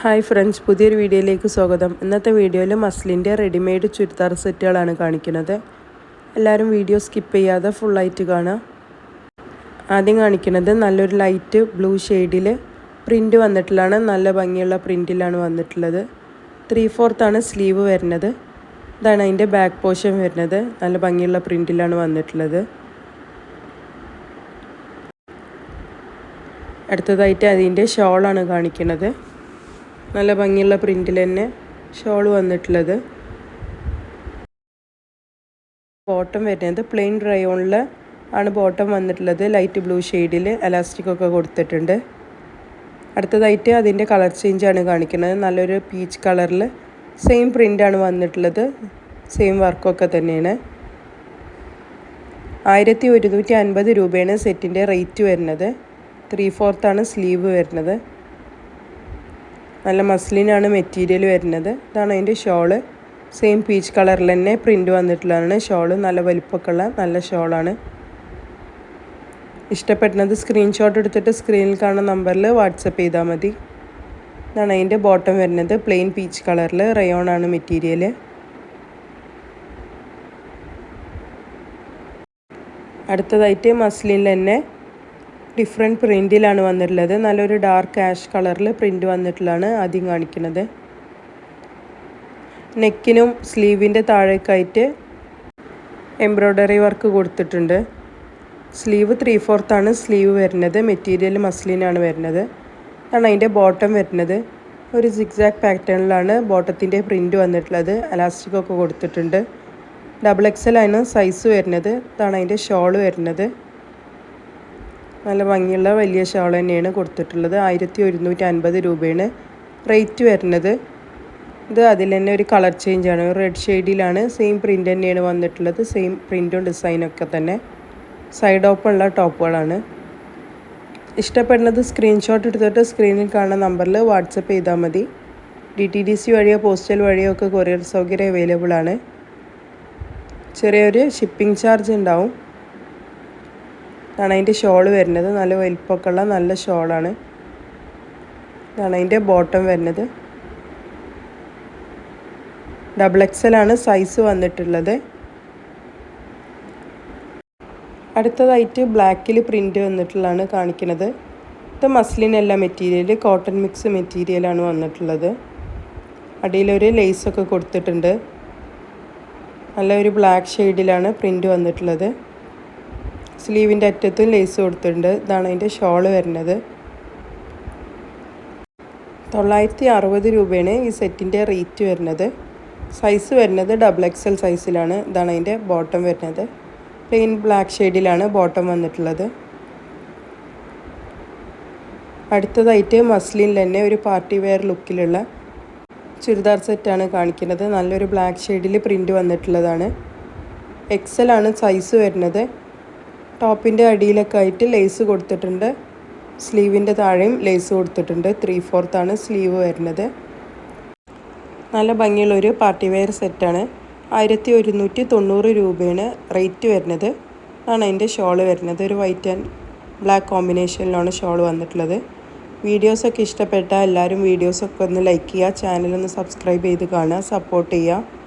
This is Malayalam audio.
ഹായ് ഫ്രണ്ട്സ്, പുതിയൊരു വീഡിയോയിലേക്ക് സ്വാഗതം. ഇന്നത്തെ വീഡിയോയിൽ മസ്ലിൻ്റെ റെഡിമെയ്ഡ് ചുരിദാർ സെറ്റുകളാണ് കാണിക്കുന്നത്. എല്ലാവരും വീഡിയോ സ്കിപ്പ് ചെയ്യാതെ ഫുള്ളായിട്ട് കാണുക. ആദ്യം കാണിക്കുന്നത് നല്ലൊരു ലൈറ്റ് ബ്ലൂ ഷെയ്ഡിൽ പ്രിൻ്റ് വന്നിട്ടുള്ളതാണ്. നല്ല ഭംഗിയുള്ള പ്രിൻറ്റിലാണ് വന്നിട്ടുള്ളത്. 3/4 സ്ലീവ് വരുന്നത്. ഇതാണ് അതിൻ്റെ ബാക്ക് പോർഷൻ വരുന്നത്. നല്ല ഭംഗിയുള്ള പ്രിൻറ്റിലാണ് വന്നിട്ടുള്ളത്. അടുത്തതായിട്ട് അതിൻ്റെ ഷോളാണ് കാണിക്കുന്നത്. നല്ല ഭംഗിയുള്ള പ്രിൻറ്റിൽ തന്നെ ഷോൾ വന്നിട്ടുള്ളത്. ബോട്ടം വരുന്നത് പ്ലെയിൻ റയോണിൽ ആണ് ബോട്ടം വന്നിട്ടുള്ളത്. ലൈറ്റ് ബ്ലൂ ഷെയ്ഡിൽ എലാസ്റ്റിക്കൊക്കെ കൊടുത്തിട്ടുണ്ട്. അടുത്തതായിട്ട് അതിൻ്റെ കളർ ചേഞ്ചാണ് കാണിക്കുന്നത്. നല്ലൊരു പീച്ച് കളറിൽ സെയിം പ്രിൻ്റാണ് വന്നിട്ടുള്ളത്. സെയിം വർക്കൊക്കെ തന്നെയാണ്. 1150 രൂപയാണ് സെറ്റിൻ്റെ റേറ്റ് വരുന്നത്. 3/4 സ്ലീവ് വരുന്നത്. നല്ല മസ്ലിനാണ് മെറ്റീരിയൽ വരുന്നത്. ഇതാണ് അതിൻ്റെ ഷോള്. സെയിം പീച്ച് കളറിൽ തന്നെ പ്രിൻ്റ് വന്നിട്ടുള്ളതാണ് ഷോള്. നല്ല വലിപ്പമൊക്കെ ഉള്ള നല്ല ഷോളാണ്. ഇഷ്ടപ്പെടുന്നത് സ്ക്രീൻഷോട്ട് എടുത്തിട്ട് സ്ക്രീനിൽ കാണുന്ന നമ്പറിൽ വാട്സപ്പ് ചെയ്താൽ മതി. ഇതാണ് അതിൻ്റെ ബോട്ടം വരുന്നത്. പ്ലെയിൻ പീച്ച് കളറിൽ റയോണാണ് മെറ്റീരിയൽ. അടുത്തതായിട്ട് മസ്ലിനിൽ തന്നെ ഡിഫറെൻറ്റ് പ്രിൻറ്റിലാണ് വന്നിട്ടുള്ളത്. നല്ലൊരു ഡാർക്ക് ആഷ് കളറിൽ പ്രിൻ്റ് വന്നിട്ടുള്ളതാണ് ആദ്യം കാണിക്കുന്നത്. നെക്കിനും സ്ലീവിൻ്റെ താഴേക്കായിട്ട് എംബ്രോയ്ഡറി വർക്ക് കൊടുത്തിട്ടുണ്ട്. സ്ലീവ് 3/4 സ്ലീവ് വരുന്നത്. മെറ്റീരിയൽ മസ്ലിനാണ് വരുന്നത്. അതാണ് അതിൻ്റെ ബോട്ടം വരുന്നത്. ഒരു സിഗ്സാഗ് പാറ്റേണിലാണ് ബോട്ടത്തിൻ്റെ പ്രിൻ്റ് വന്നിട്ടുള്ളത്. എലാസ്റ്റിക്കൊക്കെ കൊടുത്തിട്ടുണ്ട്. XXL ആണ് സൈസ് വരുന്നത്. ഇതാണ് അതിൻ്റെ ഷോൾ വരുന്നത്. നല്ല ഭംഗിയുള്ള വലിയ ഷോൾ തന്നെയാണ് കൊടുത്തിട്ടുള്ളത്. 1150 രൂപയാണ് റേറ്റ് വരുന്നത്. ഇത് അതിൽ തന്നെ ഒരു കളർ ചേഞ്ചാണ്. റെഡ് ഷെയ്ഡിലാണ്. സെയിം പ്രിൻ്റ് തന്നെയാണ് വന്നിട്ടുള്ളത്. സെയിം പ്രിൻറ്റും ഡിസൈനൊക്കെ തന്നെ. സൈഡ് ഓപ്പണുള്ള ടോപ്പുകളാണ്. ഇഷ്ടപ്പെടുന്നത് സ്ക്രീൻഷോട്ട് എടുത്തിട്ട് സ്ക്രീനിൽ കാണുന്ന നമ്പറിൽ വാട്സപ്പ് ചെയ്താൽ മതി. DTDC വഴിയോ പോസ്റ്റൽ വഴിയോ ഒക്കെ കൊറിയർ സൗകര്യം അവൈലബിൾ ആണ്. ചെറിയൊരു ഷിപ്പിംഗ് ചാർജ് ഉണ്ടാവും. ഇതാണ് അതിൻ്റെ ഷോൾ വരുന്നത്. നല്ല വലിപ്പമൊക്കെ ഉള്ള നല്ല ഷോളാണ്. ഇതാണ് അതിൻ്റെ ബോട്ടം വരുന്നത്. XXL ആണ് സൈസ് വന്നിട്ടുള്ളത്. അടുത്തതായിട്ട് ബ്ലാക്കിൽ പ്രിൻ്റ് വന്നിട്ടുള്ളതാണ് കാണിക്കുന്നത്. ഇത് മസ്ലിനല്ല മെറ്റീരിയൽ, കോട്ടൺ മിക്സ് മെറ്റീരിയലാണ് വന്നിട്ടുള്ളത്. അടിയിലൊരു ലേസൊക്കെ കൊടുത്തിട്ടുണ്ട്. നല്ലൊരു ബ്ലാക്ക് ഷെയ്ഡിലാണ് പ്രിൻ്റ് വന്നിട്ടുള്ളത്. സ്ലീവിൻ്റെ അറ്റത്തും ലേസ് കൊടുത്തിട്ടുണ്ട്. ഇതാണ് അതിൻ്റെ ഷോൾ വരുന്നത്. 960 രൂപയാണ് ഈ സെറ്റിൻ്റെ റേറ്റ് വരുന്നത്. സൈസ് വരുന്നത് XXL സൈസിലാണ്. ഇതാണ് അതിൻ്റെ ബോട്ടം വരുന്നത്. പ്ലെയിൻ ബ്ലാക്ക് ഷെയ്ഡിലാണ് ബോട്ടം വന്നിട്ടുള്ളത്. അടുത്തതായിട്ട് മസ്ലിനിൽ തന്നെ ഒരു പാർട്ടി വെയർ ലുക്കിലുള്ള ചുരിദാർ സെറ്റാണ് കാണിക്കുന്നത്. നല്ലൊരു ബ്ലാക്ക് ഷെയ്ഡിൽ പ്രിൻ്റ് വന്നിട്ടുള്ളതാണ്. XL ആണ് സൈസ് വരുന്നത്. ടോപ്പിൻ്റെ അടിയിലൊക്കെ ആയിട്ട് ലേസ് കൊടുത്തിട്ടുണ്ട്. സ്ലീവിൻ്റെ താഴെയും ലേസ് കൊടുത്തിട്ടുണ്ട്. 3/4 സ്ലീവ് വരുന്നത്. നല്ല ഭംഗിയുള്ളൊരു പാർട്ടി വെയർ സെറ്റാണ്. 1190 രൂപയാണ് റേറ്റ് വരുന്നത്. ആണ് അതിൻ്റെ ഷോള് വരുന്നത്. ഒരു വൈറ്റ് ആൻഡ് ബ്ലാക്ക് കോമ്പിനേഷനിലാണ് ഷോൾ വന്നിട്ടുള്ളത്. വീഡിയോസൊക്കെ ഇഷ്ടപ്പെട്ടാൽ എല്ലാവരും വീഡിയോസൊക്കെ ഒന്ന് ലൈക്ക് ചെയ്യുക. ചാനലൊന്ന് സബ്സ്ക്രൈബ് ചെയ്ത് കാണുക. സപ്പോർട്ട് ചെയ്യുക.